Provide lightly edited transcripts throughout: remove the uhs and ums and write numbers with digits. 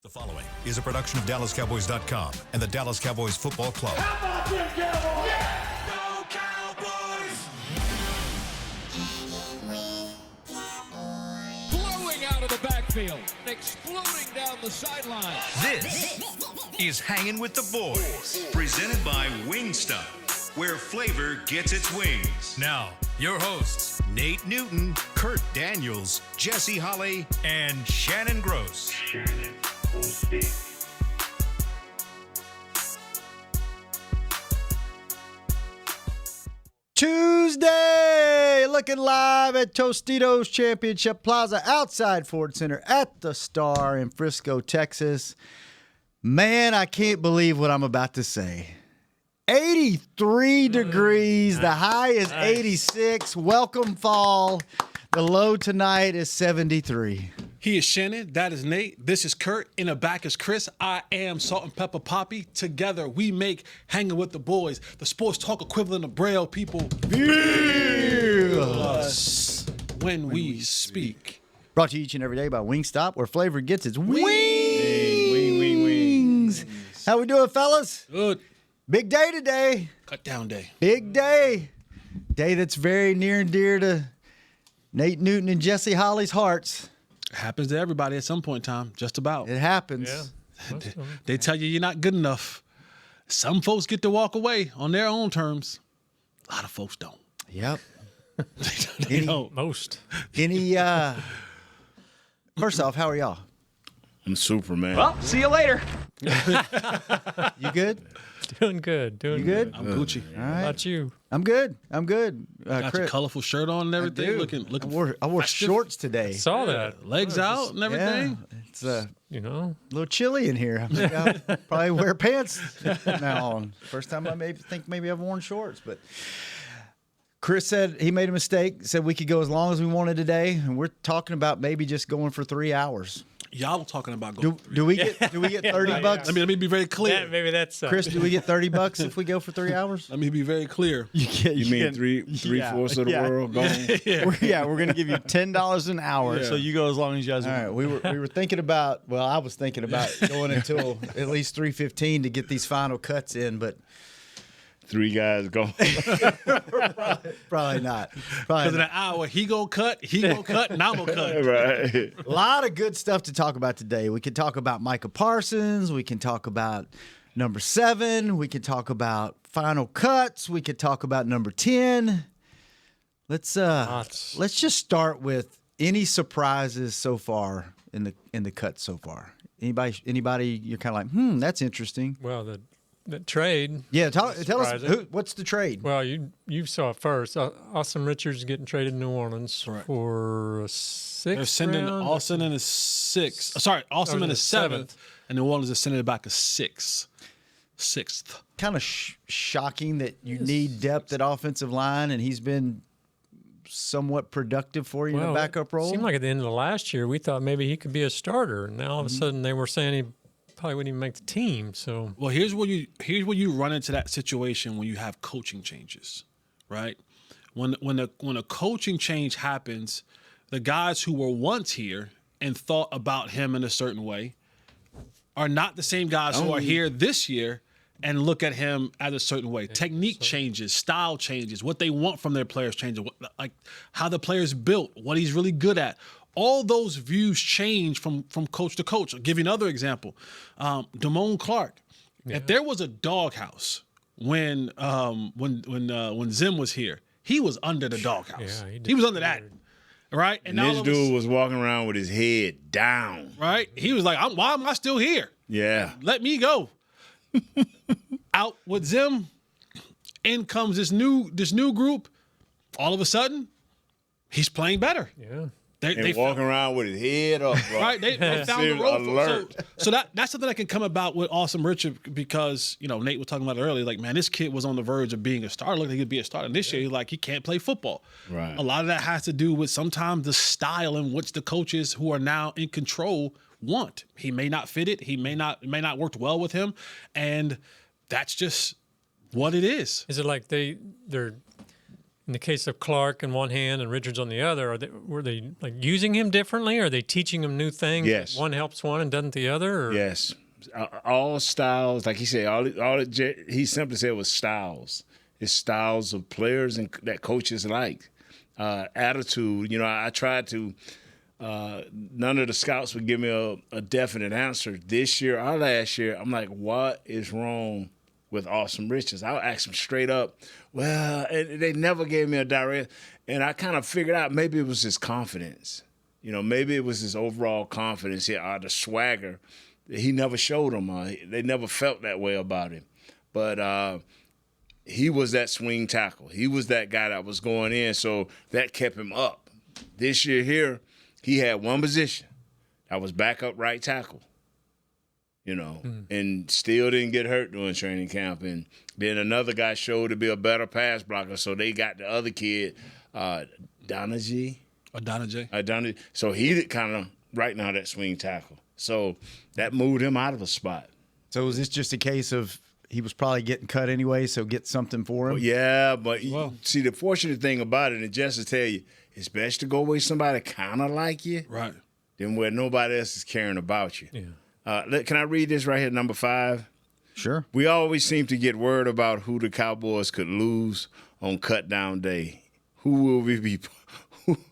The following is a production of DallasCowboys.com and the Dallas Cowboys Football Club. How about them Cowboys? Yeah! Go Cowboys! Blowing out of the backfield, exploding down the sideline. This is Hangin' with the Boys, presented by Wingstop, where flavor gets its wings. Now, your hosts, Nate Newton, Kurt Daniels, Jesse Holley, and Shannon Gross. Tuesday, looking live at Tostitos Championship Plaza outside Ford Center at the Star in Frisco, Texas. Man, I can't believe what I'm about to say. 83 degrees. The high is 86. Welcome fall. The low tonight is 73. He is Shannon. That is Nate. This is Kurt. In the back is Chris. I am Salt and Pepper Poppy. Together, we make Hanging with the Boys, the sports talk equivalent of Braille people. Feel us when we speak. Brought to you each and every day by Wingstop, where flavor gets its wings. How we doing, fellas? Good. Big day today. Cut down day. Big day. Day that's very near and dear to Nate Newton and Jesse Holley's hearts. It happens to everybody at some point in time, just about. It happens. Yeah. They tell you you're not good enough. Some folks get to walk away on their own terms. A lot of folks don't. Yep. They don't. Most. First off, how are y'all? I'm Superman. Well, see you later. You good? Doing good. You good? I'm Gucci. All How right. about you? I'm good. Got your Chris, colorful shirt on and everything. do. Looking I wore festive. shorts today. Saw that. Legs out and everything. Yeah, it's a You know, little chilly in here. I think I'll probably wear pants now on. First time I maybe I've worn shorts, but Chris said he made a mistake. Said we could go as long as we wanted today, and we're talking about maybe just going for 3 hours. Y'all talking about going. Do we get $30 bucks? Let me be very clear. maybe that's Chris, do we get $30 if we go for 3 hours? Let me be very clear. You mean three-fourths of the world gone? We're going to give you $10 an hour, so you go as long as you guys All right, we were thinking about. Well, I was thinking about going until at least 3:15 to get these final cuts in, but 3 guys gone. probably not. Because in an hour, he gonna cut, and I'm gonna cut. Right. A lot of good stuff to talk about today. We can talk about Micah Parsons. We can talk about number 7. We can talk about final cuts. We could talk about number 10. Let's just start with any surprises so far in the cuts so far. Anybody you're kind of like, that's interesting. well the trade. Yeah, tell us Surprising. what's the trade? Well, you saw it first. Asim Richards getting traded to New Orleans Right. for a 6th They're sending round. Austin in a 6th. Sorry, Austin in a 7th, and New Orleans is sending it back a 6th. Kind of shocking that you need depth at offensive line, and he's been somewhat productive for you in a backup role. It seemed like at the end of the last year, we thought maybe he could be a starter. And now all of a sudden they were saying he probably wouldn't even make the team. So Well, here's where you run into that situation when you have coaching changes, right? When a coaching change happens, the guys who were once here and thought about him in a certain way are not the same guys who are here this year and look at him as a certain way. Technique changes, style changes, what they want from their players changes, like how the player's built, what he's really good at. All those views change from coach to coach. I'll give you another example. Damone Clark. Yeah. If there was a doghouse when Zim was here, he was under the doghouse. Yeah, he was under that. Right? And this dude was walking around with his head down. Right? He was like, why am I still here? Yeah. Let me go. Out with Zim. In comes this new group. All of a sudden, he's playing better. yeah. They walking around with his head up, bro. Right, they found the road for alert. so that's something that can come about with Asim Richards because Nate was talking about it earlier. Like, man, this kid was on the verge of being a starter. Look, he could be a starter. And this year, he can't play football. Right. A lot of that has to do with sometimes the style in which the coaches who are now in control want. He may not fit it. He may not work well with him, and that's just what it is. Is it like they're in the case of Clark in one hand and Richards on the other, were they like using him differently? Are they teaching him new things? Yes. One helps one and doesn't the other? Or? Yes. All styles, like he said, he simply said was styles. It's styles of players and that coaches like. Attitude, I tried to, none of the scouts would give me a definite answer. This year or last year, I'm like, what is wrong with Asim Richards? I'll ask them straight up. Well, and they never gave me a direct, and I kind of figured out maybe it was his confidence. Maybe it was his overall confidence, the swagger. He never showed them. They never felt that way about him. But he was that swing tackle. He was that guy that was going in, so that kept him up. This year here, he had one position. That was backup right tackle. And still didn't get hurt during training camp. And then another guy showed to be a better pass blocker, so they got the other kid, Donajee. Donajee. So he kind of right now that swing tackle. So that moved him out of a spot. So is this just a case of he was probably getting cut anyway, so get something for him? Well, yeah, but see, the fortunate thing about it, and just to tell you, it's best to go with somebody kind of like you, Right. than where nobody else is caring about you. Yeah. Can I read this right here, number 5? Sure. We always seem to get word about who the Cowboys could lose on cut down day. Who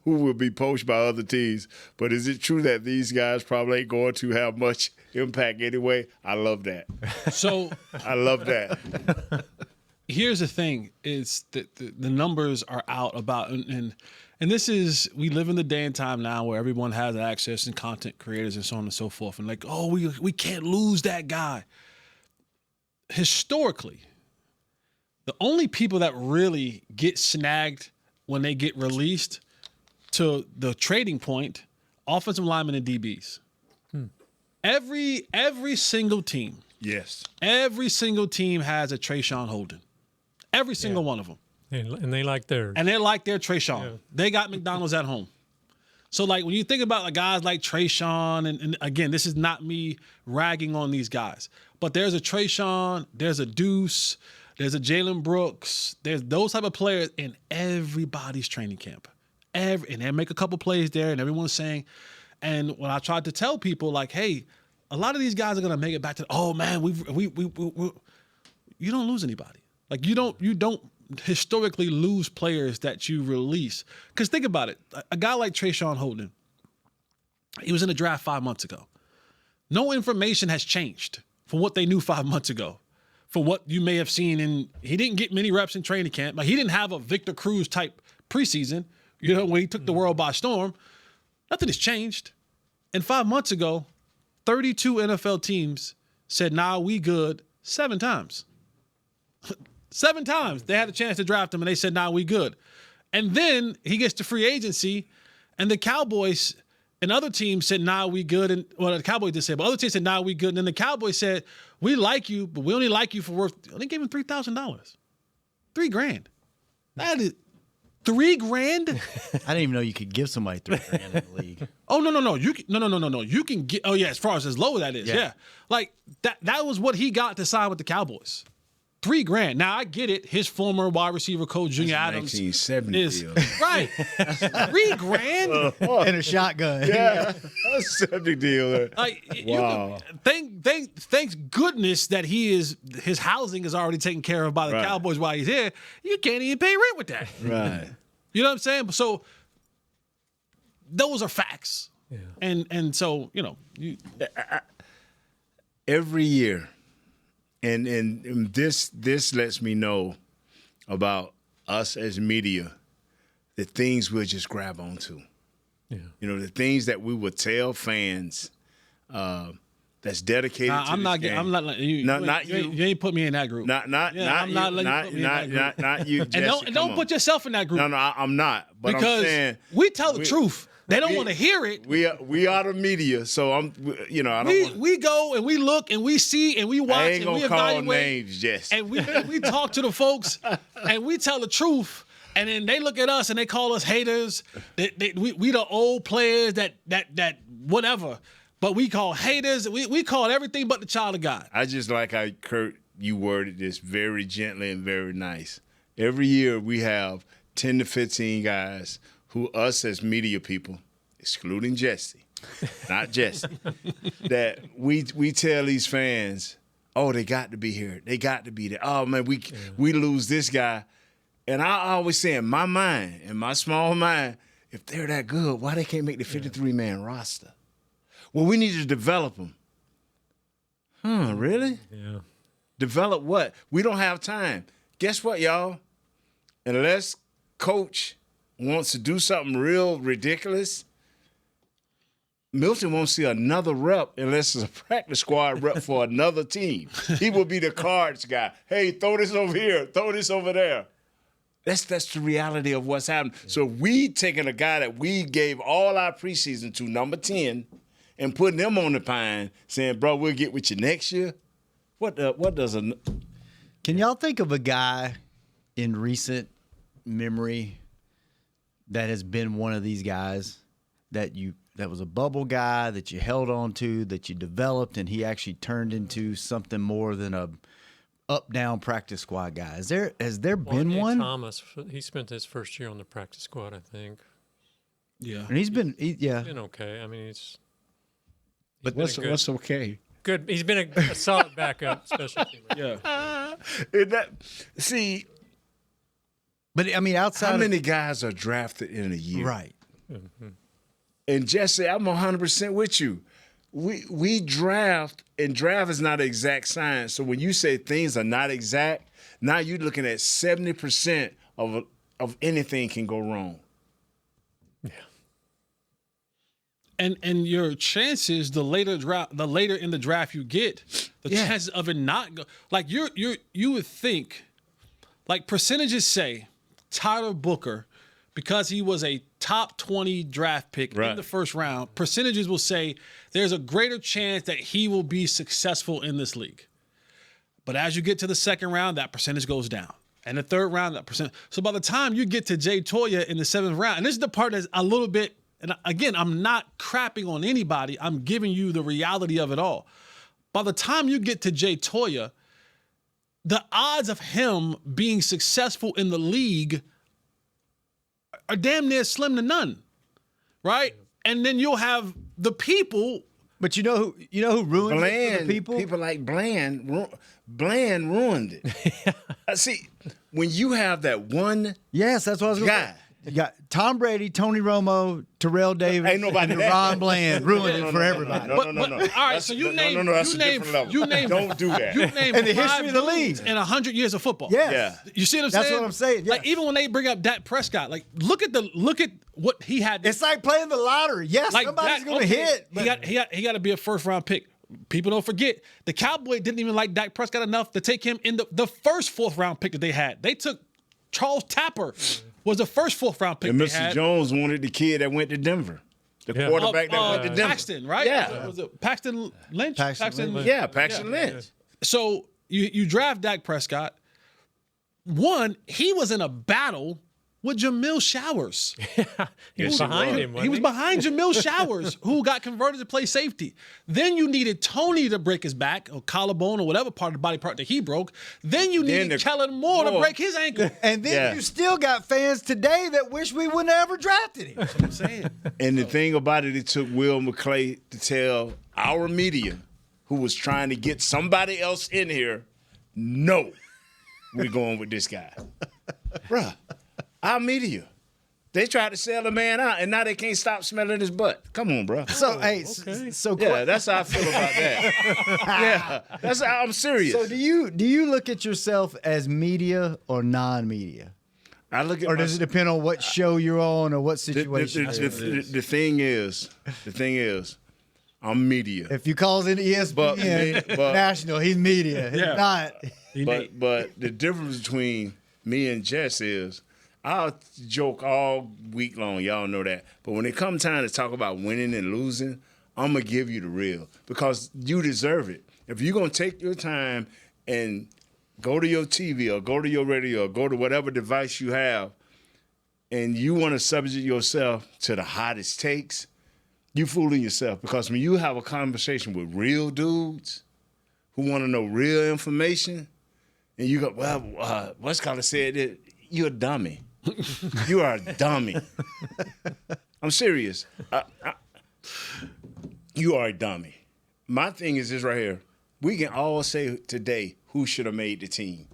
will be poached by other teams? But is it true that these guys probably ain't going to have much impact anyway? I love that. So I love that. here's the thing: is that the numbers are out about and this is, we live in the day and time now where everyone has access and content creators and so on and so forth. And like, oh, we can't lose that guy. Historically, the only people that really get snagged when they get released to the trading point, offensive linemen and DBs. Every single team. Yes. Every single team has a Trayshawn Holden. Every single one of them. And they like theirs. And they like their Trayshawn. Yeah. They got McDonald's at home. So, like, when you think about like guys like Trayshawn, and again, this is not me ragging on these guys, but there's a Trayshawn, there's a Deuce, there's a Jalen Brooks, there's those type of players in everybody's training camp. And they make a couple plays there, and everyone's saying, and when I tried to tell people, like, hey, a lot of these guys are gonna make it back to, oh man, we you don't lose anybody. Like you don't historically lose players that you release. Because think about it. A guy like Trayshawn Holden, he was in the draft 5 months ago. No information has changed from what they knew 5 months ago. For what you may have seen he didn't get many reps in training camp. Like he didn't have a Victor Cruz type preseason, when he took the world by storm. Nothing has changed. And 5 months ago, 32 NFL teams said, nah, we good 7 times. 7 times they had a chance to draft him, and they said, nah, we good. And then he gets to free agency, and the Cowboys and other teams said, nah, we good. And the Cowboys did say, but other teams said, nah, we good. And then the Cowboys said, we like you, but we only like you for worth. They gave him $3,000. $3,000. That is $3,000. I didn't even know you could give somebody $3,000 in the league. Oh no. No. You can get. Oh yeah, as far as low that is. Yeah. Like that was what he got to sign with the Cowboys. $3,000. Now I get it. His former wide receiver coach, Junior Adams, 1970 is deal. right. $3,000 And a shotgun. Yeah, that's a 70 deal. Like, Wow. Thanks goodness that his housing is already taken care of by the Cowboys while he's here. You can't even pay rent with that. Right. You know what I'm saying? So those are facts. Yeah. And so, every year. And this lets me know about us as media, the things we'll just grab onto. Yeah. The things that we would tell fans that's dedicated to I'm this not game. I'm not letting you. Not you. You ain't put me in that group. I'm not you. Not you. And don't put yourself in that group. No, I'm not. But because I'm saying we tell the truth. They don't want to hear it. We are the media, so I don't. We go and we look and we see and we watch I ain't and we gonna call evaluate names, Jess. and we talk to the folks and we tell the truth. And then they look at us and they call us haters. We the old players that whatever. But we call haters. We call everything but the child of God. I just like how, Kurt, you worded this very gently and very nice. Every year we have 10 to 15 guys who us as media people, excluding Jesse, not Jesse, that we tell these fans, oh, they got to be here. They got to be there. Oh, man, we lose this guy. And I always say in my mind, in my small mind, if they're that good, why they can't make the 53-man roster? Well, we need to develop them. Really? Yeah. Develop what? We don't have time. Guess what, y'all? Unless coach wants to do something real ridiculous, Milton won't see another rep unless it's a practice squad rep for another team. He will be the cards guy. Hey, throw this over here. Throw this over there. That's the reality of what's happening. So we taking a guy that we gave all our preseason to, number 10, and putting them on the pine, saying, bro, we'll get with you next year. What does a... Can y'all think of a guy in recent memory that has been one of these guys that was a bubble guy that you held on to, that you developed, and he actually turned into something more than a up-down practice squad guy? Has there been one? Thomas, he spent his first year on the practice squad, I think. Yeah. And he's been okay. I mean, But what's okay? good. He's been a solid backup, special teamer. Yeah. But I mean, outside how many guys are drafted in a year? right? And Jesse, I'm 100% with you. We draft, and draft is not an exact science. So when you say things are not exact, now you're looking at 70% of anything can go wrong. Yeah. And your chances, the later in the draft you get, the chances of it not go, like you would think, like percentages say, Tyler Booker, because he was a top 20 draft pick in the first round, percentages will say there's a greater chance that he will be successful in this league. But as you get to the second round, that percentage goes down. And the third round, that percent. So by the time you get to Jay Toya in the seventh round, and this is the part that's a little bit, and again, I'm not crapping on anybody. I'm giving you the reality of it all. By the time you get to Jay Toya, the odds of him being successful in the league are damn near slim to none, right? And then you'll have the people. But you know who ruined it for the people? People like Bland ruined it. See, when you have that one yes, that's what I was going to say. You got Tom Brady, Tony Romo, Terrell Davis, ain't nobody and Ron Bland ruined it for everybody. No. All right, so you name. That's a different level. Don't do that. You name In the history of the league. in 100 years of football. Yeah. You see what I'm saying? That's what I'm saying. Yes. Like even when they bring up Dak Prescott, like look at what he had. It's like playing the lottery. Yes, like somebody's going to hit. But He got to be a first round pick. People don't forget the Cowboys didn't even like Dak Prescott enough to take him in the first fourth round pick that they had. They took Charles Tapper. Was the first fourth round pick. And they Mr. had. Jones wanted the kid that went to Denver. The quarterback that went to Denver. Paxton, right? Yeah. Was it Paxton Lynch? Paxton Lynch. Yeah, Paxton Lynch. So you draft Dak Prescott. One, he was in a battle with Jamil Showers. He was behind him. He was behind Jamil Showers, who got converted to play safety. Then you needed Tony to break his back, or collarbone, or whatever part of the body part that he broke. Then you needed Kellen Moore to break his ankle. And then you still got fans today that wish we wouldn't have ever drafted him. That's what I'm saying. And the thing about it took Will McClay to tell our media, who was trying to get somebody else in here, no, we're going with this guy. Bruh. Our media, they tried to sell the man out, and now they can't stop smelling his butt. Come on, bro. So, That's how I feel about that. I'm serious. So do you look at yourself as media or non-media? I look at, or does it depend on what show you're on or what situation? The thing is, I'm media. If you call it ESPN national, he's media. He's not. But the difference between me and Jess is, I'll joke all week long. Y'all know that. But when it comes time to talk about winning and losing, I'm going to give you the real because you deserve it. If you're going to take your time and go to your TV or go to your radio or go to whatever device you have and you want to subject yourself to the hottest takes, you fooling yourself because when you have a conversation with real dudes who want to know real information and you go, well, what's called said it, you're a dummy. You are a dummy. I'm serious. You are a dummy. My thing is this right here. We can all say today who should have made the team.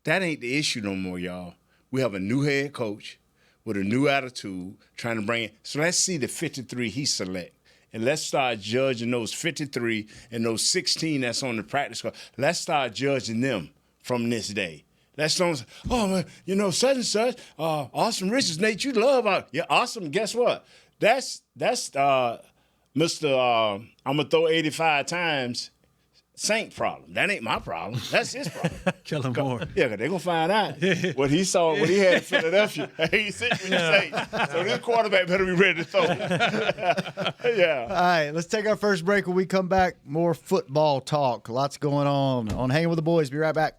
That ain't the issue no more, y'all. We have a new head coach with a new attitude trying to bring it. So let's see the 53 he select. And let's start judging those 53 and those 16 that's on the practice squad. Let's start judging them from this day. Let's don't say, oh, man, you know, such and such, Asim Richards, Nate, you love yeah, Asim, guess what? That's Mr. I'm going to throw 85 times Saint problem. That ain't my problem. That's his problem. Kill him more. Yeah, because they're going to find out what he saw, what he had in Philadelphia. He sitting with the Saints. So this quarterback better be ready to throw. Yeah. All right, let's take our first break. When we come back, more football talk. Lots going on Hanging with the Boys. Be right back.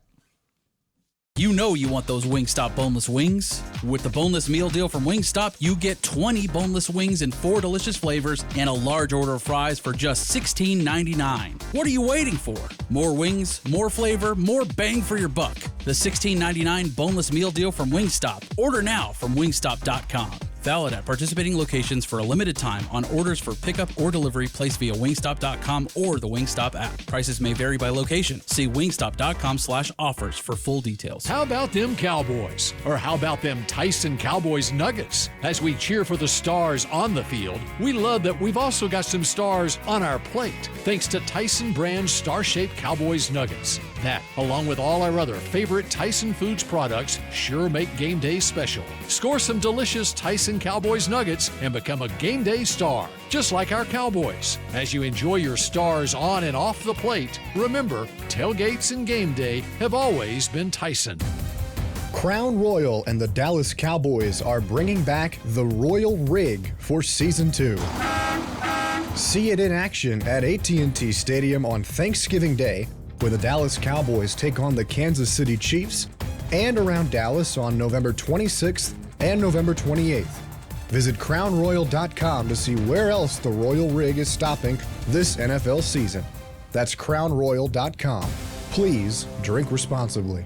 You know you want those Wingstop boneless wings. With the boneless meal deal from Wingstop, you get 20 boneless wings in 4 delicious flavors and a large order of fries for just $16.99. What are you waiting for? More wings, more flavor, more bang for your buck. The $16.99 boneless meal deal from Wingstop. Order now from wingstop.com. Valid at participating locations for a limited time on orders for pickup or delivery placed via wingstop.com or the Wingstop app. Prices may vary by location. See wingstop.com/offers for full details. How about them Cowboys? Or how about them Tyson Cowboys Nuggets? As we cheer for the stars on the field, we love that we've also got some stars on our plate, thanks to Tyson brand star-shaped Cowboys Nuggets. That, along with all our other favorite Tyson Foods products, sure make game day special. Score some delicious Tyson Cowboys Nuggets and become a game day star, just like our Cowboys. As you enjoy your stars on and off the plate, remember, tailgates and game day have always been Tyson. Crown Royal and the Dallas Cowboys are bringing back the Royal Rig for Season 2. See it in action at AT&T Stadium on Thanksgiving Day, where the Dallas Cowboys take on the Kansas City Chiefs, and around Dallas on November 26th and November 28th. Visit crownroyal.com to see where else the Royal Rig is stopping this NFL season. That's crownroyal.com. Please drink responsibly.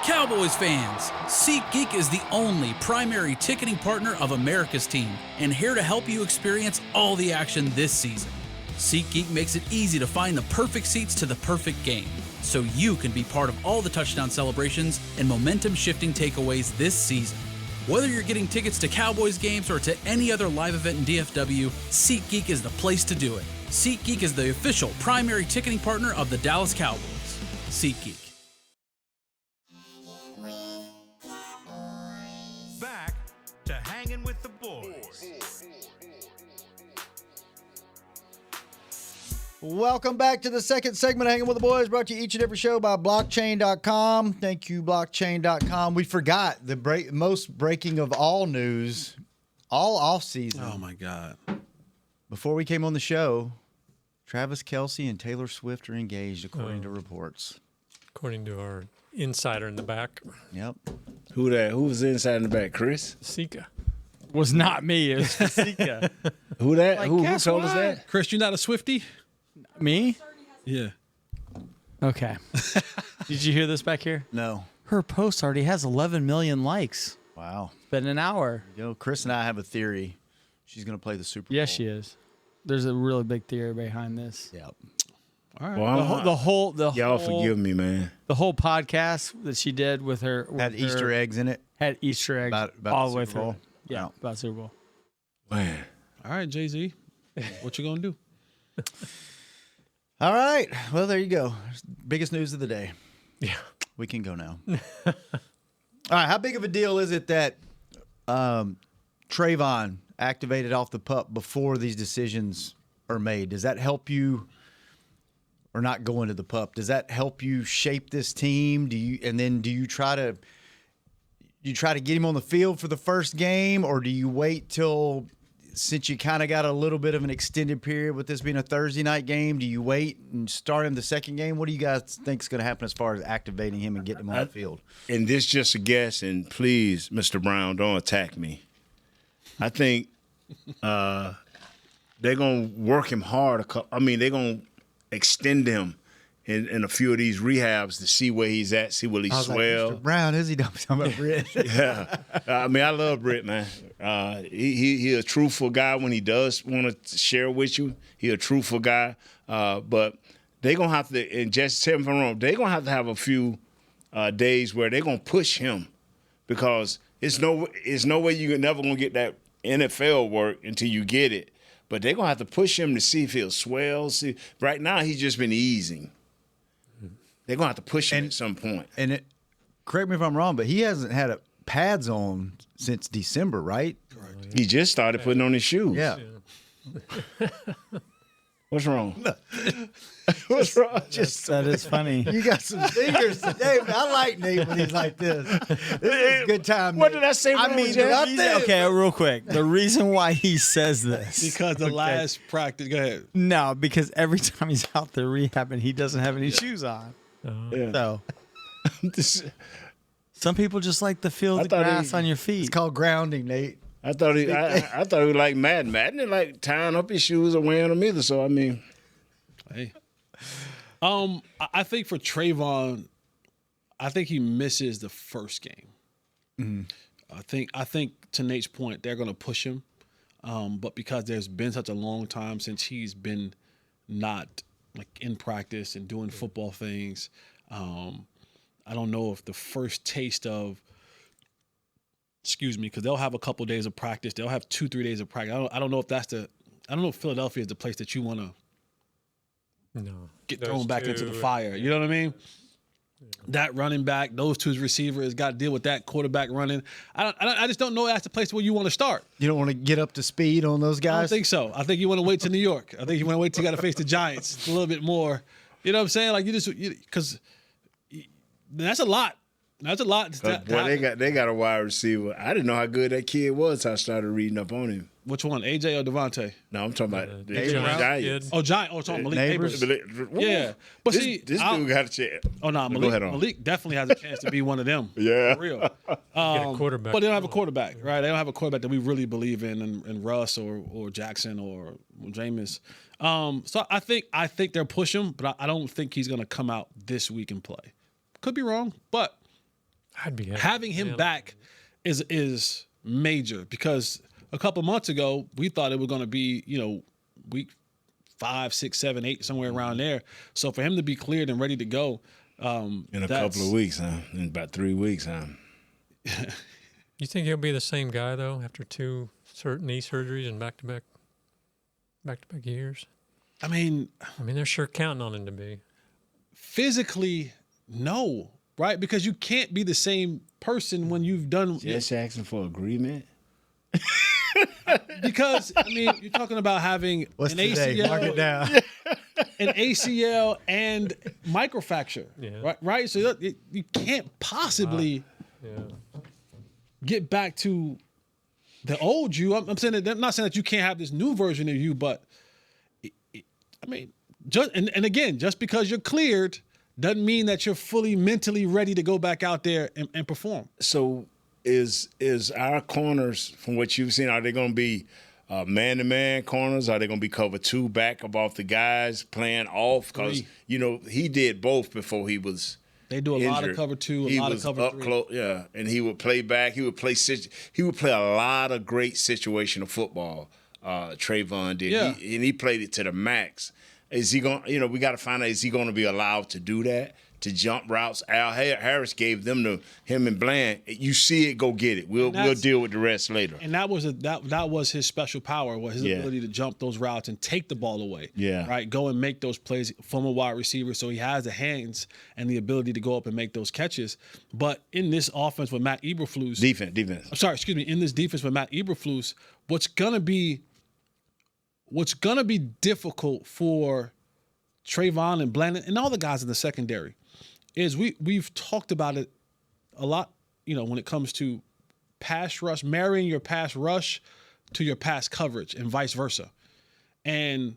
Cowboys fans, SeatGeek is the only primary ticketing partner of America's team and here to help you experience all the action this season. SeatGeek makes it easy to find the perfect seats to the perfect game, so you can be part of all the touchdown celebrations and momentum-shifting takeaways this season. Whether you're getting tickets to Cowboys games or to any other live event in DFW, SeatGeek is the place to do it. SeatGeek is the official primary ticketing partner of the Dallas Cowboys. SeatGeek. Back to Hanging with the Boys. Welcome back to the second segment of Hanging with the Boys, brought to you each and every show by blockchain.com. Thank you, blockchain.com. We forgot the most breaking of all news all off season. Oh, my God. Before we came on the show, Travis Kelce and Taylor Swift are engaged, according to reports. According to our insider in the back. Yep. Who that? Who was inside in the back? Chris? Sika. Was not me. It was Sika. Who that? Like, who guess told us what? that? Chris, you not a Swiftie? Me? Yeah. Okay. Did you hear this back here? No. Her post already has 11 million likes. Wow. It's been an hour. Chris and I have a theory. She's going to play the Super Bowl. Yes, she is. There's a really big theory behind this. Yep. All right. Well, The whole y'all forgive me, man. The whole podcast that she did with her Had Easter eggs in it. Had Easter eggs About all the the way Super Bowl? through. Yeah, Wow. about Super Bowl. Man. All right, Jay-Z. What you going to do? All right. Well, there you go. Biggest news of the day. Yeah. We can go now. All right. How big of a deal is it that Trayvon activated off the pup before these decisions are made? Does that help you, or not going to the pup? Does that help you shape this team? Do you try to get him on the field for the first game, or do you wait till, since you kind of got a little bit of an extended period with this being a Thursday night game, do you wait and start him the second game? What do you guys think is going to happen as far as activating him and getting him on the field? And this just a guess, and please, Mr. Brown, don't attack me. I think they're going to work him hard. They're going to extend him in a few of these rehabs to see where he's at, see what he I was swell. like, Mr. Brown, is he talking about Britt? Yeah, I mean, I love Britt, man. He a truthful guy when he does want to share with you. He a truthful guy, but they gonna have to. And just tell me if I'm wrong. They gonna have a few days where they gonna push him because it's no way you're never gonna get that NFL work until you get it. But they're gonna have to push him to see if he'll swell. See, right now he's just been easing. They're gonna have to push him at some point. And correct me if I'm wrong, but he hasn't had pads on since December, right? Correct. He just started putting on his shoes. Yeah. What's wrong? What's wrong? That is funny. You got some fingers today. Man. I like Nate when he's like this. This is a good time. What Nate. did I say? I mean, okay, real quick. The reason why he says this Because the last practice. Go ahead. No, because every time he's out there rehabbing, he doesn't have any shoes on. So some people just like to feel the grass on your feet. It's called grounding, Nate. I thought he was like Madden. Madden didn't like tying up his shoes or wearing them either. So I mean, hey, I think for Trayvon, I think he misses the first game. Mm-hmm. I think to Nate's point, they're going to push him, but because there's been such a long time since he's been not like in practice and doing football things, I don't know if the first taste of, because they'll have a couple days of practice, they'll have 2-3 days of practice. I don't know if I don't know if Philadelphia is the place that you want to get thrown back into the fire. You know what I mean? That running back, those two receivers got to deal with that quarterback running. I just don't know if that's the place where you want to start. You don't want to get up to speed on those guys? I don't think so. I think you want to wait to New York. I think you want to wait till you got to face the Giants a little bit more. You know what I'm saying? Like because that's a lot. That's a lot. Boy, they got a wide receiver. I didn't know how good that kid was till I started reading up on him. Which one, AJ or Devontae? No, I'm talking about the Giants. Oh, Giants. Oh, talking Malik Neighbors. Yeah, but this this dude got a chance. Oh no, Malik definitely has a chance to be one of them. Yeah, for real. Get a quarterback, but they don't have a quarterback, right? They don't have a quarterback that we really believe in Russ or Jackson or Jameis. So I think they'll push him, but I don't think he's going to come out this week and play. Could be wrong, but I'd be having him back is major because a couple months ago we thought it was going to be week 5, 6, 7, 8 somewhere around there. So for him to be cleared and ready to go in a couple of weeks, in about 3 weeks, You think he'll be the same guy though after 2 knee surgeries and back-to-back years? I mean, they're sure counting on him to be. Physically, no, right? Because you can't be the same person when you've done. Just asking for agreement. Because you're talking about having an ACL, mark it down. an ACL and microfracture, right? So you can't possibly get back to the old you. I'm saying that. I'm not saying that you can't have this new version of you, but just because you're cleared doesn't mean that you're fully mentally ready to go back out there and perform. So is our corners, from what you've seen, are they going to be man-to-man corners? Are they going to be cover 2 back off the guys playing off? Because, he did both before he was They do a injured. lot of cover 2, he lot was of cover up 3. Close, and he would play back. He would play a lot of great situational football. Trayvon did. Yeah. He played it to the max. Is he going? We got to find out. Is he going to be allowed to do that? To jump routes? Al Harris gave them to him and Bland. You see it, go get it. We'll deal with the rest later. And that was his special power, was his ability to jump those routes and take the ball away. Yeah. Right. Go and make those plays from a wide receiver. So he has the hands and the ability to go up and make those catches. But in this offense with Matt Eberflus, defense. I'm sorry, excuse me. In this defense with Matt Eberflus, what's gonna be difficult for Trayvon and Bland and all the guys in the secondary is we've talked about it a lot, when it comes to pass rush, marrying your pass rush to your pass coverage and vice versa. And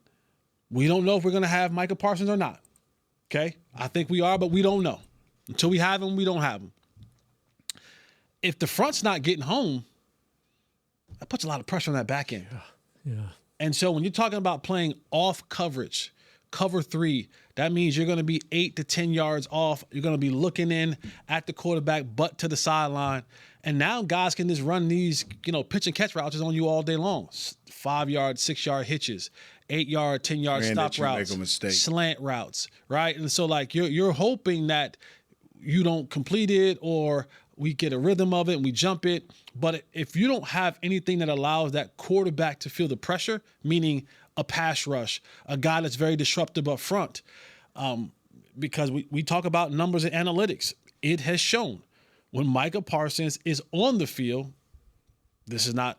we don't know if we're going to have Micah Parsons or not. Okay? I think we are, but we don't know. Until we have him, we don't have him. If the front's not getting home, that puts a lot of pressure on that back end. Yeah. And so when you're talking about playing off coverage cover 3. That means you're going to be 8 to 10 yards off. You're going to be looking in at the quarterback, butt to the sideline. And now guys can just run these, pitch and catch routes on you all day long. 5-yard, 6-yard hitches, 8-yard, 10-yard stop routes, slant routes, right? And so like you're hoping that you don't complete it or we get a rhythm of it and we jump it. But if you don't have anything that allows that quarterback to feel the pressure, meaning a pass rush, a guy that's very disruptive up front, because we talk about numbers and analytics. It has shown when Micah Parsons is on the field, this is not,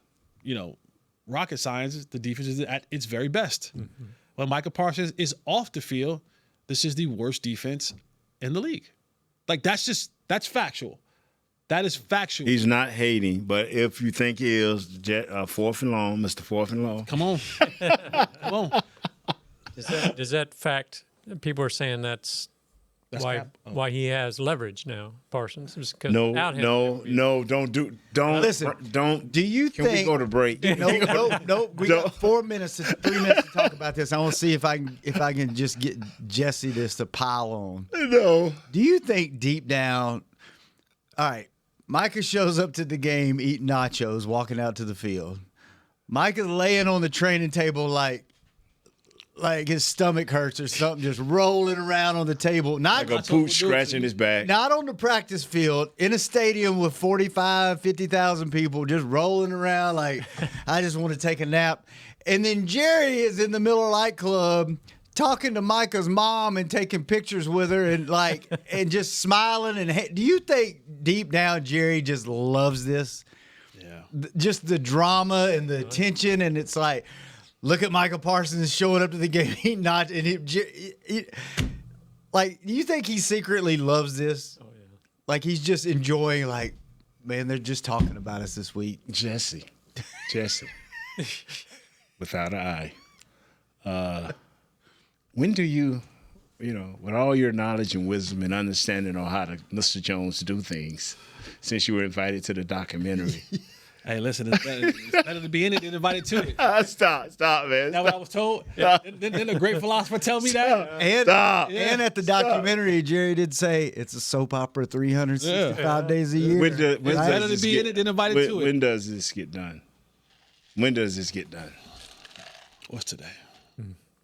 rocket science. The defense is at its very best. Mm-hmm. When Micah Parsons is off the field, this is the worst defense in the league. Like, that's factual. That is factual. He's not hating, but if you think he is, fourth and long, Mr. Fourth and Long. Come on. Come on. Does that fact, people are saying that's why he has leverage now, Parsons? No, don't. Listen, don't. Do you think? Can we go to break? No. We got 3 minutes to talk about this. I want to see if I can just get Jesse to pile on. No. Do you think deep down? All right, Micah shows up to the game eating nachos, walking out to the field. Micah's laying on the training table like his stomach hurts or something, just rolling around on the table. Not like a pooch scratching his back. Not on the practice field, in a stadium with 45, 50,000 people, just rolling around like, I just want to take a nap. And then Jerry is in the Miller Lite Club talking to Micah's mom and taking pictures with her and and just smiling. And do you think deep down Jerry just loves this? Yeah. Just the drama and the tension, and it's like, look at Micah Parsons showing up to the game. Do you think he secretly loves this? Oh, yeah. Like, he's just enjoying, like, man, they're just talking about us this week. Jesse. Without an eye. When do you, with all your knowledge and wisdom and understanding on how to Mr. Jones do things, since you were invited to the documentary. Hey, listen, it's better to be in it than invited to it. Stop, man. That's what I was told. Didn't a great philosopher tell me that? And at the documentary, Jerry did say it's a soap opera 365 days a year. It's better to be in it than invited to it. When does this get done? What's today?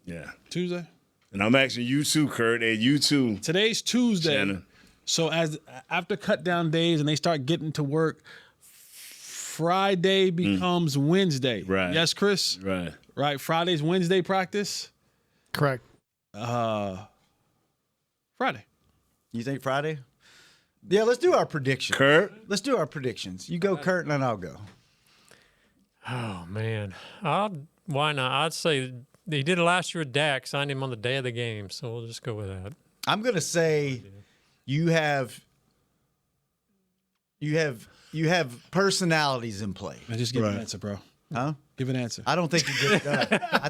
Yeah. Tuesday? And I'm asking you too, Kurt, and you too. Today's Tuesday. Shannon. So after cut down days and they start getting to work, Friday becomes Wednesday. Right. Yes, Chris? Right. Friday's Wednesday practice? Correct. Friday. You think Friday? Yeah, let's do our predictions. Kurt? Let's do our predictions. You go, Kurt, and then I'll go. Oh, man. Why not? I'd say he did it last year with Dak, signed him on the day of the game, so we'll just go with that. I'm going to say you have personalities in play. Just give an answer, bro. Huh? Give an answer. I don't think you get it done. I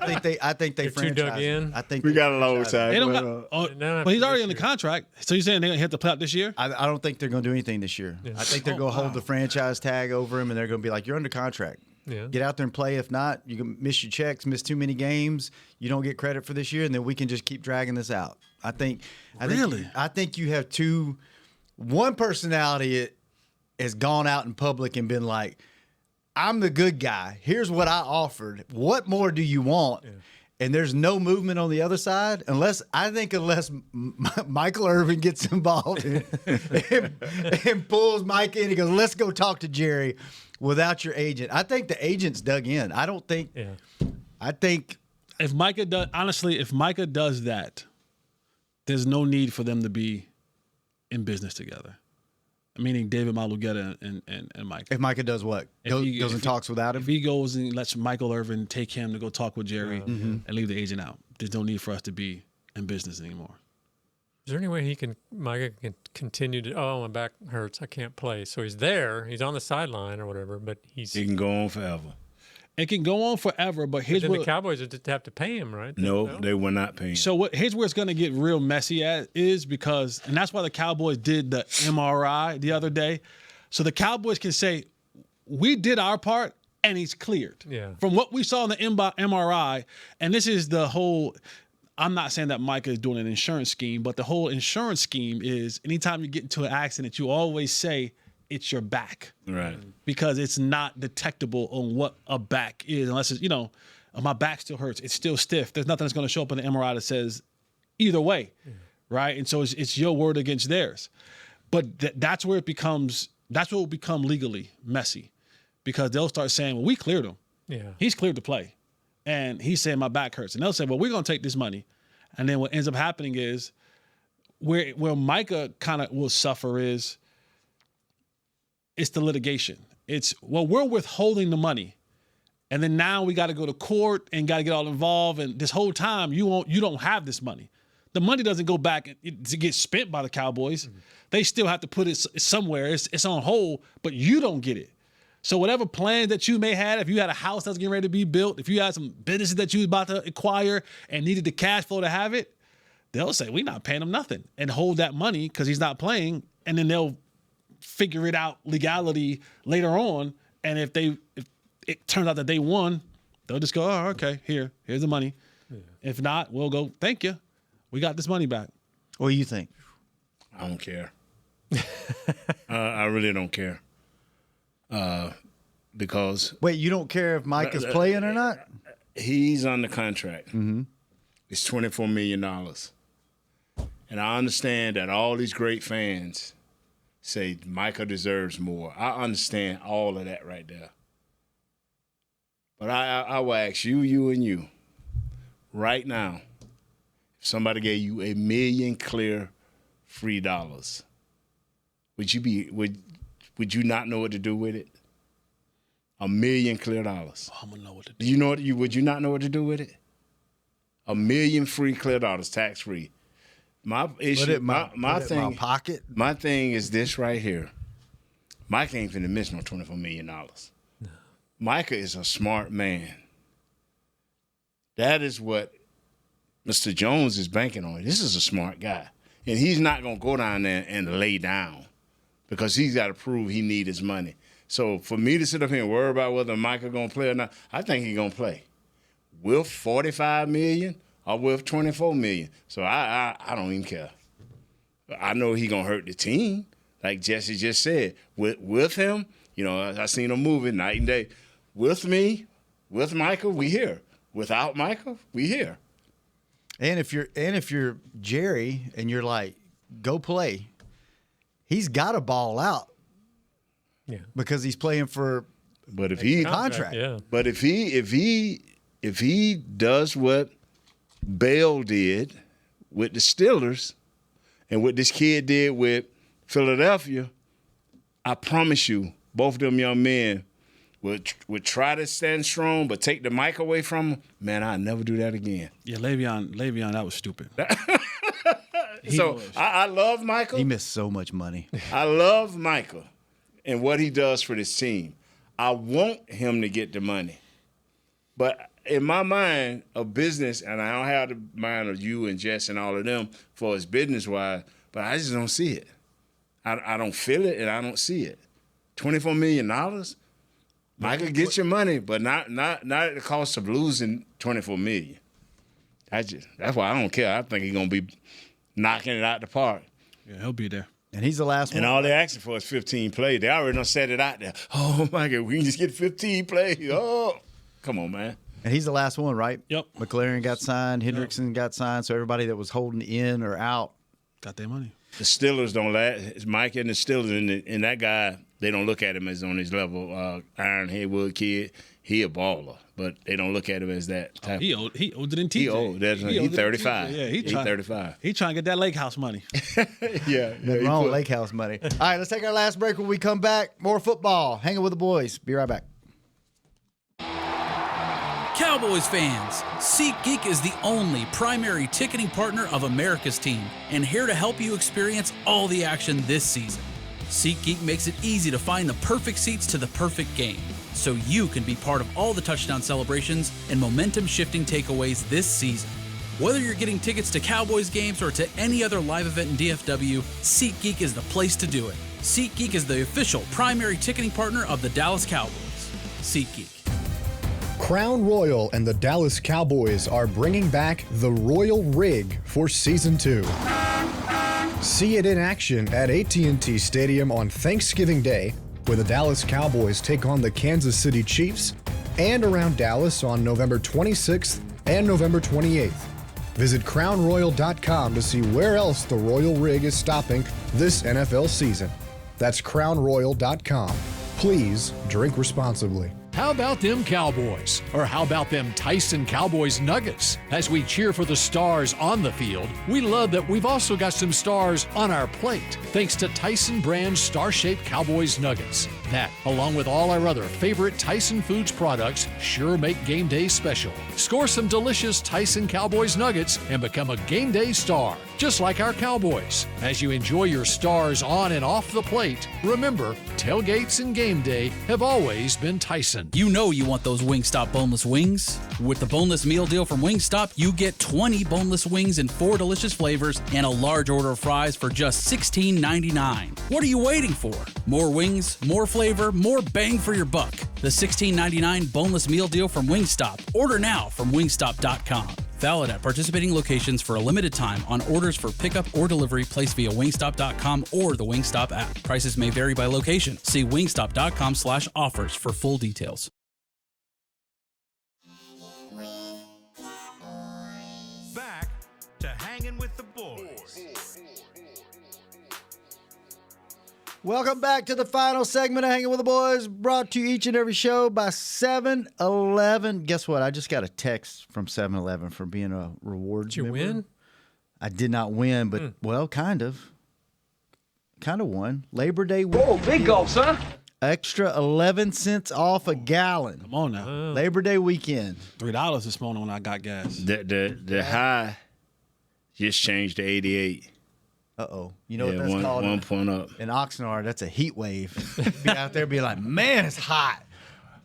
think they too dug in. I think we got a long time. They don't but he's already in the contract. So you're saying they're going to hit the playoff this year? I don't think they're going to do anything this year. Yeah. I think they're going to hold the franchise tag over him, and they're going to be like, you're under contract. Yeah. Get out there and play. If not, you can miss your checks, miss too many games. You don't get credit for this year, and then we can just keep dragging this out. I think you have one personality has gone out in public and been like, I'm the good guy. Here's what I offered. What more do you want? Yeah. And there's no movement on the other side unless Michael Irvin gets involved and pulls Mike in. He goes, let's go talk to Jerry without your agent. I think the agent's dug in. I don't think. Yeah. I think if Micah does that, there's no need for them to be in business together. Meaning David Malugeta and Micah. If Micah does what? Goes and talks without him? If he goes and lets Michael Irvin take him to go talk with Jerry and leave the agent out, there's no need for us to be in business anymore. Is there any way Micah can continue to, my back hurts, I can't play. So he's there, he's on the sideline or whatever, but he can go on forever. It can go on forever, but here's the Cowboys would just have to pay him, right? No, they will not pay him. So here's where it's going to get real messy is because, and that's why the Cowboys did the MRI the other day. So the Cowboys can say, we did our part and he's cleared. Yeah. From what we saw in the MRI, and this is the whole, I'm not saying that Micah is doing an insurance scheme, but the whole insurance scheme is anytime you get into an accident, you always say it's your back. Right. Because it's not detectable on what a back is unless it's, my back still hurts. It's still stiff. There's nothing that's going to show up in the MRI that says either way, right? And so it's your word against theirs. But that's where that's what will become legally messy because they'll start saying, well, we cleared him. Yeah. He's cleared to play. And he's saying my back hurts. And they'll say, well, we're going to take this money. And then what ends up happening is where Micah kind of will suffer is it's the litigation. It's, well, we're withholding the money. And then now we got to go to court and got to get all involved. And this whole time you don't have this money. The money doesn't go back to get spent by the Cowboys. Mm-hmm. They still have to put it somewhere. It's on hold, but you don't get it. So whatever plan that you may have, if you had a house that's getting ready to be built, if you had some businesses that you was about to acquire and needed the cash flow to have it, they'll say, we're not paying him nothing and hold that money because he's not playing. And then they'll figure it out legality later on. And if it turns out that they won, they'll just go, oh, okay, here's the money. Yeah. If not, we'll go, thank you. We got this money back. What do you think? I don't care. I really don't care. Because wait, you don't care if Mike is playing or not? He's under contract. Mm-hmm. It's $24 million. And I understand that all these great fans say Micah deserves more. I understand all of that right there. But I will ask you, and you, right now, if somebody gave you $1 million clear free dollars, would you not know what to do with it? $1 million clear dollars. Oh, I'm gonna know what to do. Would you not know what to do with it? $1 million free clear dollars, tax free. My issue, my thing, my pocket. My thing is this right here. Mike ain't finna miss no $24 million. No. Micah is a smart man. That is what Mr. Jones is banking on. This is a smart guy, and he's not gonna go down there and lay down because he's got to prove he need his money. So for me to sit up here and worry about whether Micah gonna play or not, I think he's gonna play with $45 million or with $24 million. So I don't even care. I know he gonna hurt the team, like Jesse just said. With him, I seen him moving night and day. With me, with Micah, we here. Without Micah, we here. And if you're Jerry and you're like, go play, he's got to ball out. Yeah. Because he's playing for a contract. Yeah. But if he does what Bell did with the Steelers and what this kid did with Philadelphia, I promise you, both of them young men would try to stand strong, but take the mic away from him. Man, I'll never do that again. Yeah, Le'Veon, that was stupid. I love Michael. He missed so much money. I love Michael and what he does for this team. I want him to get the money. But in my mind, a business, and I don't have the mind of you and Jess and all of them for his business-wise, but I just don't see it. I don't feel it, and I don't see it. $24 million? Michael, get your money, but not at the cost of losing $24 million. That's why I don't care. I think he's going to be knocking it out the park. Yeah, he'll be there. And he's the last one. And all they're asking for is 15 plays. They already done set it out there. Oh, my God, we can just get 15 plays. Oh, come on, man. And he's the last one, right? Yep. McLaren got signed. Hendrickson got signed. So everybody that was holding in or out got their money. The Steelers don't last. It's Mike and the Steelers, and that guy, they don't look at him as on his level. Iron Haywood kid, he a baller, but they don't look at him as that type. He older than TJ. He old. He 35. Yeah, he 35. He trying to get that lake house money. Yeah. Nothing wrong with lake house money. All right, let's take our last break. When we come back, more football. Hanging with the boys. Be right back. Cowboys fans, SeatGeek is the only primary ticketing partner of America's team and here to help you experience all the action this season. SeatGeek makes it easy to find the perfect seats to the perfect game, so you can be part of all the touchdown celebrations and momentum-shifting takeaways this season. Whether you're getting tickets to Cowboys games or to any other live event in DFW, SeatGeek is the place to do it. SeatGeek is the official primary ticketing partner of the Dallas Cowboys. SeatGeek. Crown Royal and the Dallas Cowboys are bringing back the Royal Rig for Season 2. See it in action at AT&T Stadium on Thanksgiving Day, where the Dallas Cowboys take on the Kansas City Chiefs, and around Dallas on November 26th and November 28th. Visit crownroyal.com to see where else the Royal Rig is stopping this NFL season. That's crownroyal.com. Please drink responsibly. How about them Cowboys? Or how about them Tyson Cowboys Nuggets? As we cheer for the stars on the field, we love that we've also got some stars on our plate, thanks to Tyson brand star-shaped Cowboys Nuggets. That, along with all our other favorite Tyson Foods products, sure make game day special. Score some delicious Tyson Cowboys Nuggets and become a game day star, just like our Cowboys. As you enjoy your stars on and off the plate, remember, tailgates and game day have always been Tyson. You know you want those Wingstop boneless wings. With the boneless meal deal from Wingstop, you get 20 boneless wings in 4 delicious flavors and a large order of fries for just $16.99. What are you waiting for? More wings, more flavor, more bang for your buck. The $16.99 boneless meal deal from Wingstop. Order now from wingstop.com. Valid at participating locations for a limited time on orders for pickup or delivery placed via wingstop.com or the Wingstop app. Prices may vary by location. See wingstop.com/offers for full details. Back to Hangin' with the Boys. Welcome back to the final segment of Hanging with the Boys, brought to you each and every show by 7-Eleven. Guess what? I just got a text from 7-Eleven for being a rewards Did you member. win? I did not win, but, well, kind of. Kind of won. Labor Day weekend. Oh, big goal, son. Extra 11 cents off a gallon. Come on now. Labor Day weekend. $3 this morning when I got gas. The high just changed to 88. Uh-oh. You know what that's one, called? 1 point up. In Oxnard, that's a heat wave. Be out there being like, man, it's hot.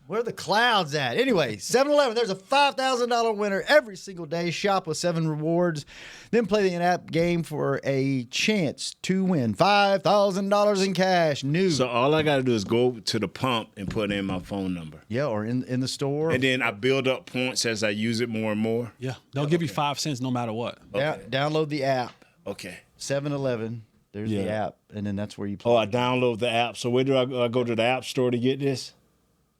Where are the clouds at? Anyway, 7-Eleven, there's a $5,000 winner every single day. Shop with 7 rewards. Then play the in-app game for a chance to win $5,000 in cash. New. So all I got to do is go to the pump and put in my phone number. Yeah, or in the store. And then I build up points as I use it more and more. Yeah, they'll give you 5 cents no matter what. Download the app. Okay. 7-Eleven. There's the app, and then that's where you play. Oh, I download the app. So where do I go to the app store to get this?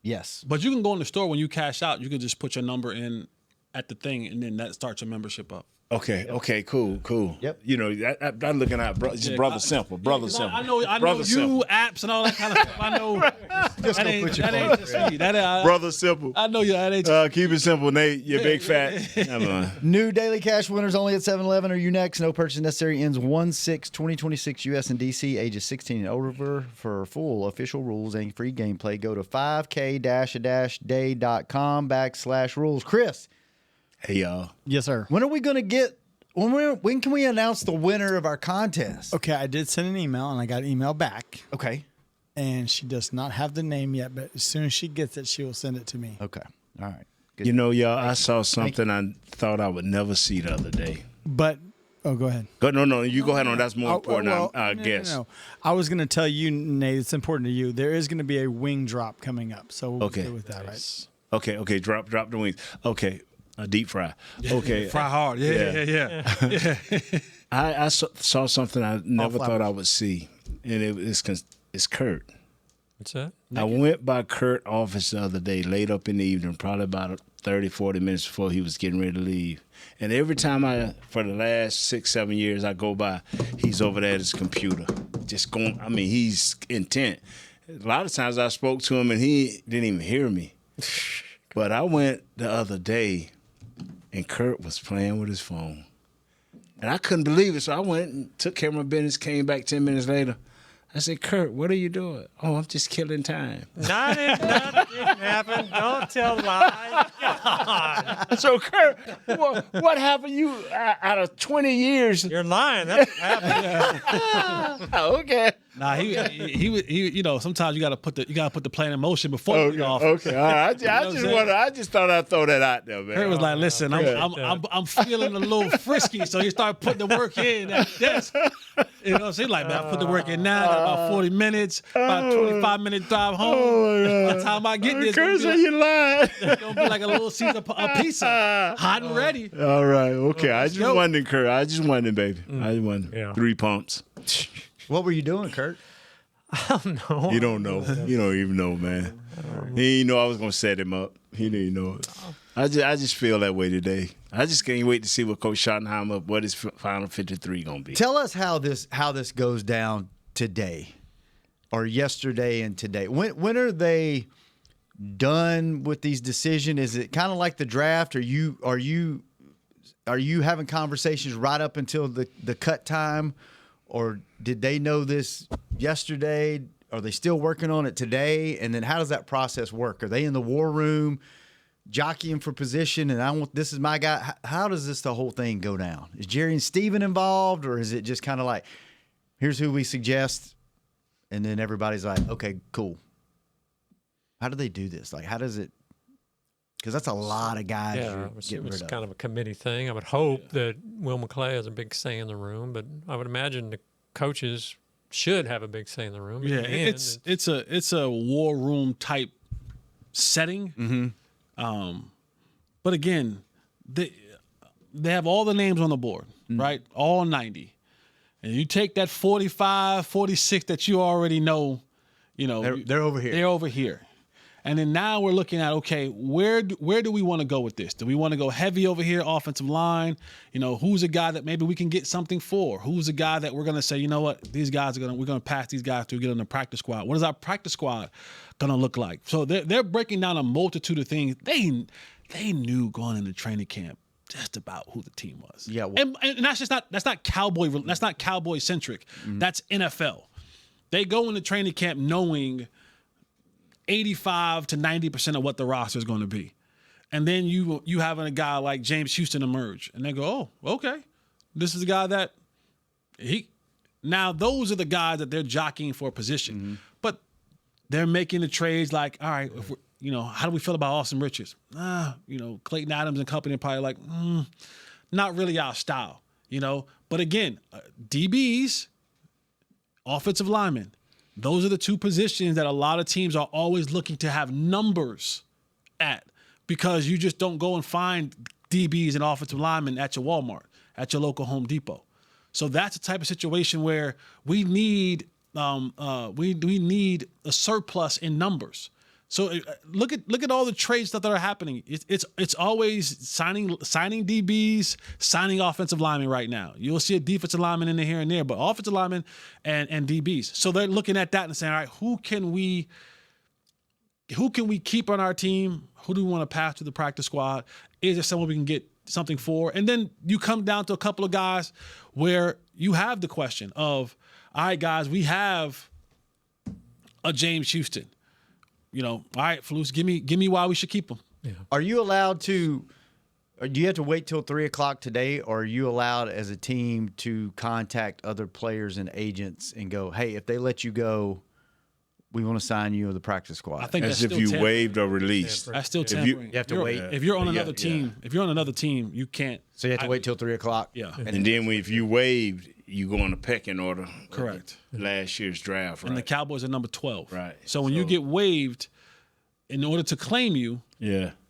Yes. But you can go in the store when you cash out. You can just put your number in at the thing, and then that starts your membership up. Okay. Okay. Cool. Yep. You know, I'm looking at Brother Simple. Brother Simple. I know Brother you Simple. apps and all that kind of stuff. I know. Just that go ain't, put your that phone ain't just me. Brother Simple. I know you. That ain't Keep it simple, Nate. You big fat. Come on. New daily cash winners only at 7-Eleven. Are you next? No purchase necessary. Ends 1/6/2026. U.S. and D.C. Ages 16 and over. For full official rules and free gameplay, go to 5k-day.com/rules. Chris. Hey, y'all. Yes, sir. When are we going to get? When can we announce the winner of our contest? Okay, I did send an email, and I got an email back. Okay. And she does not have the name yet, but as soon as she gets it, she will send it to me. Okay. All right. Good. You know, y'all, I saw something I thought I would never see the other day. But, go ahead. No, you go ahead on. That's more important, well, I guess. No. I was going to tell you, Nate, it's important to you. There is going to be a wing drop coming up. So we'll go with that, right? Okay, drop the wings. Okay, a deep fry. Okay. fry hard. Yeah. I saw something I never thought I would see, and it's Kurt. What's that? I went by Kurt's office the other day, late up in the evening, probably about 30, 40 minutes before he was getting ready to leave. And every time for the last 6-7 years I go by, he's over there at his computer. Just going, he's intent. A lot of times I spoke to him and he didn't even hear me. But I went the other day and Kurt was playing with his phone. And I couldn't believe it, so I went and took care of my business, came back 10 minutes later. I said, Kurt, what are you doing? Oh, I'm just killing time. Nothing didn't happen. Don't tell lies. God. So, Kurt, what happened? You out of 20 years? You're lying. That's what happened. Okay. Nah, he sometimes you gotta put the plan in motion before you get off. Okay, all right. I just thought I'd throw that out there, man. Kurt was like, "Listen, I'm feeling a little frisky," so he started putting the work in at the desk. You know what I'm saying? Like, man, I put the work in now. Got about 40 minutes, about 25-minute drive home. Oh, my God. By the time I get this, Kurt said you lied. It's gonna be like a little Caesar pizza, hot and ready. All right, okay. I just wondered, Kurt. I just wondered, baby. I just wondered. Yeah. 3 pumps. What were you doing, Kurt? I don't know. You don't know. You don't even know, man. He didn't know I was gonna set him up. He didn't know it. I just feel that way today. I just can't wait to see what Coach Schottenheimer, what his final 53 gonna be. Tell us how this goes down today, or yesterday and today. When are they done with these decisions? Is it kind of like the draft? Are you having conversations right up until the cut time? Or did they know this yesterday? Are they still working on it today? And then how does that process work? Are they in the war room jockeying for position and this is my guy? How does the whole thing go down? Is Jerry and Steven involved, or is it just kind of like, here's who we suggest, and then everybody's like, okay, cool. How do they do this? Like, how does it? Because that's a lot of guys. Yeah, it's kind of a committee thing. I would hope that Will McClay has a big say in the room, but I would imagine the coaches should have a big say in the room. Yeah, it's a war room type setting. Mm-hmm. But again, they have all the names on the board, right? All 90. And you take that 45, 46 that you already know, they're over here. They're over here. And then now we're looking at, okay, where do we want to go with this? Do we want to go heavy over here, offensive line? Who's a guy that maybe we can get something for? Who's a guy that we're going to say, you know what, we're going to pass these guys to get on the practice squad? What is our practice squad going to look like? So they're breaking down a multitude of things. They knew going into training camp just about who the team was. Yeah, and that's not Cowboy centric. Mm-hmm. That's NFL. They go into training camp knowing 85 to 90% of what the roster is going to be. And then you having a guy like James Houston emerge, and they go, oh, okay, this is the guy that now those are the guys that they're jockeying for a position. Mm-hmm. But they're making the trades like, all right, if we're, how do we feel about Asim Richards? Clayton Adams and company are probably like, not really our style, But again, DBs, offensive linemen, those are the two positions that a lot of teams are always looking to have numbers at, because you just don't go and find DBs and offensive linemen at your Walmart, at your local Home Depot. So that's the type of situation where we need we need a surplus in numbers. So look at all the trade stuff that are happening. It's always signing DBs, signing offensive linemen right now. You'll see a defensive lineman in there here and there, but offensive linemen and DBs. So they're looking at that and saying, all right, who can we keep on our team? Who do we want to pass to the practice squad? Is there someone we can get something for? And then you come down to a couple of guys where you have the question of, all right, guys, we have a James Houston. All right, Flus, give me why we should keep him. Yeah. Are you allowed to? Or do you have to wait till 3:00 today, or are you allowed as a team to contact other players and agents and go, hey, if they let you go, we want to sign you to the practice squad? I think as if you waived or released. That's still tampering. You have to wait. If you're on another team, you can't. So you have to wait till 3:00. Yeah, and then if you waived, you go on the pecking order. Correct. Last year's draft, right? And the Cowboys are number 12. Right. So when you get waived, in order to claim you,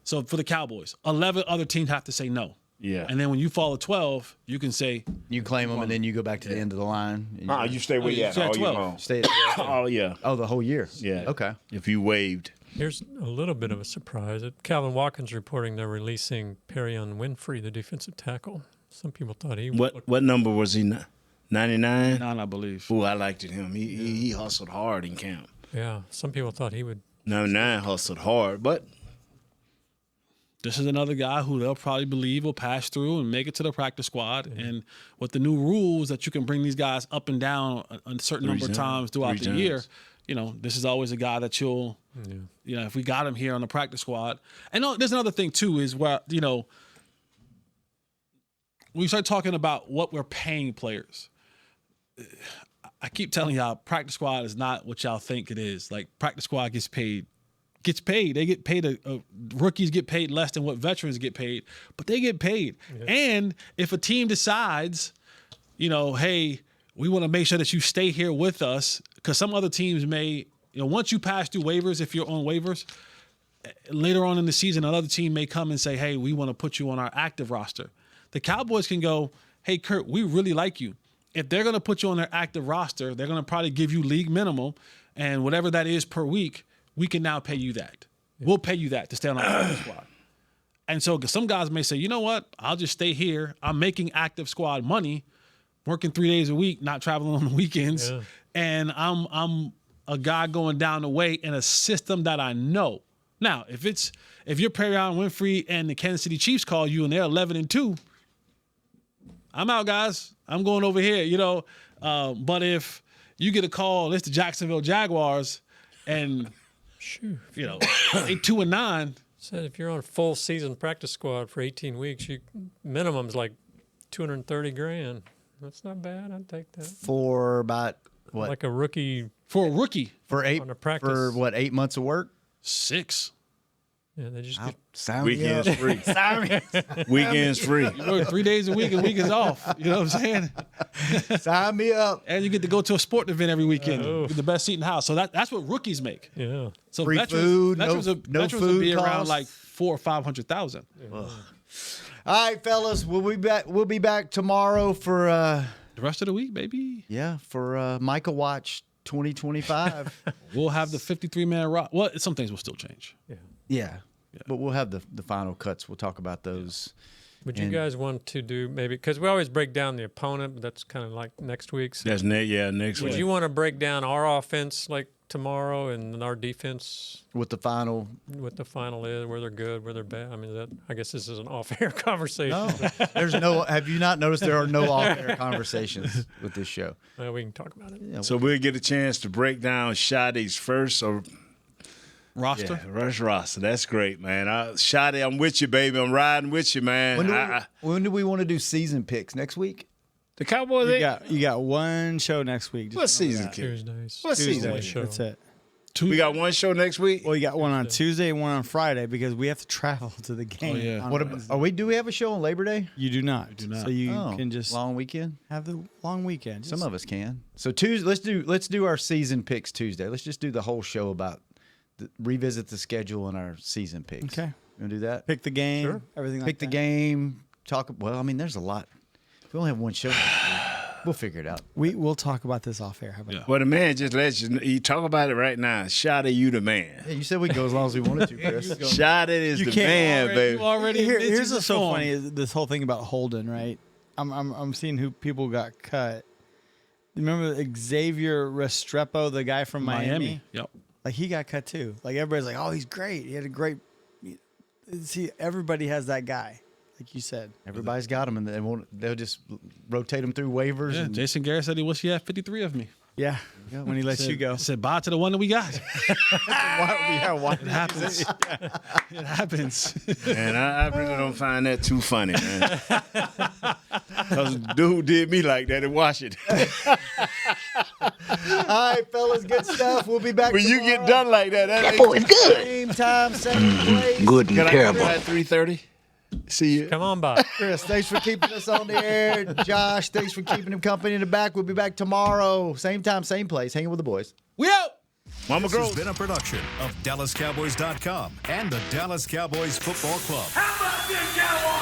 so for the Cowboys, 11 other teams have to say no. Yeah. And then when you fall to 12, you can say you claim them, and then you go back to the end of the line. You stay where you at all year long. Stay at oh yeah. Oh, the whole year. Yeah. Okay. If you waived. Here's a little bit of a surprise. Calvin Watkins reporting they're releasing Perion Winfrey, the defensive tackle. Some people thought he would. What number was he? 99? 9, I believe. Ooh, I liked him. He hustled hard in camp. Yeah. Some people thought he would. 99 hustled hard, but this is another guy who they'll probably believe will pass through and make it to the practice squad. Mm-hmm. And with the new rules that you can bring these guys up and down a certain number of times throughout the year, this is always a guy that you'll, if we got him here on the practice squad. And there's another thing too is where, we start talking about what we're paying players. I keep telling y'all, practice squad is not what y'all think it is. Like, practice squad gets paid. They get paid. Rookies get paid less than what veterans get paid, but they get paid. Yeah. And if a team decides, hey, we want to make sure that you stay here with us, because some other teams may, once you pass through waivers, if you're on waivers, later on in the season, another team may come and say, hey, we want to put you on our active roster. The Cowboys can go, hey, Kurt, we really like you. If they're going to put you on their active roster, they're going to probably give you league minimum, and whatever that is per week, we can now pay you that. We'll pay you that to stay on our active squad. And so some guys may say, you know what? I'll just stay here. I'm making active squad money, working 3 days a week, not traveling on the weekends. Yeah. And I'm a guy going down the way in a system that I know. Now, if you're Perion Winfrey and the Kansas City Chiefs call you and they're 11-2, I'm out, guys. I'm going over here, But if you get a call, it's the Jacksonville Jaguars, and they 2-9. Said if you're on a full season practice squad for 18 weeks, minimum's like $230,000. That's not bad. I'd take that. For about what? Like a rookie. For a rookie. For 8 8 months of work? 6. Yeah, they just get weekends free. Weekends free. You work 3 days a week and week is off. You know what I'm saying? Sign me up. And you get to go to a sport event every weekend. Get the best seat in the house. So that's what rookies make. Yeah. So free veterans, food, no veterans food will be costs. around like 400,000 or 500,000. Yeah. All right, fellas, we'll be back tomorrow for the rest of the week, baby. Yeah, for Micah Watch 2025. We'll have the 53-man rock. Well, some things will still change. Yeah. But we'll have the final cuts. We'll talk about those. Would you guys want to do maybe, because we always break down the opponent, but that's kind of like next week's. That's next week. Would you want to break down our offense like tomorrow and our defense? With the final is, where they're good, where they're bad. I mean, I guess this is an off-air conversation. No, there's no. Have you not noticed there are no off-air conversations with this show? Well, we can talk about it. Yeah, so we'll get a chance to break down Shade's first roster. Yeah, roster. That's great, man. Shade, I'm with you, baby. I'm riding with you, man. When do we want to do season picks? Next week? The Cowboys. You got one show next week. What season pick? Tuesdays. What season? That's it. We got one show next week. Well, you got one on Tuesday and one on Friday because we have to travel to the game. Oh, yeah. Do we have a show on Labor Day? You do not. So you can just long weekend. Have the long weekend. Some of us can. So Tuesday, let's do our season picks Tuesday. Let's just do the whole show about revisit the schedule and our season picks. Okay. You want to do that? Pick the game. Sure. Everything like that. Pick the game. There's a lot. We only have one show. We'll figure it out. We'll talk about this off air. How about that? Well, the man just lets you talk about it right now. Shade, you the man. Yeah, you said we could go as long as we wanted to, Chris. Shade is the man, baby. Here's what's so funny is this whole thing about Holden, right? I'm seeing who people got cut. Remember Xavier Restrepo, the guy from Miami? Yep. Like, he got cut too. Like, everybody's like, oh, he's great. He had a great. See, everybody has that guy, like you said. Everybody's got him, and they'll just rotate him through waivers. Yeah, and Jason Garrett said he wished he had 53 of me. Yeah, when he lets you go. I said, bye to the one that we got. Why it happens. It happens. And I really don't find that too funny, man. Because dude did me like that in Washington. All right, fellas, good stuff. We'll be back when tomorrow. you get done like that, that boy's good. Same time, same place. Good and terrible. At 3:30. See you. Come on by. Chris, thanks for keeping us on the air. Josh, thanks for keeping him company in the back. We'll be back tomorrow. Same time, same place. Hanging with the boys. We out. Mama This Grove. has been a production of DallasCowboys.com and the Dallas Cowboys Football Club. How about this, Cowboys?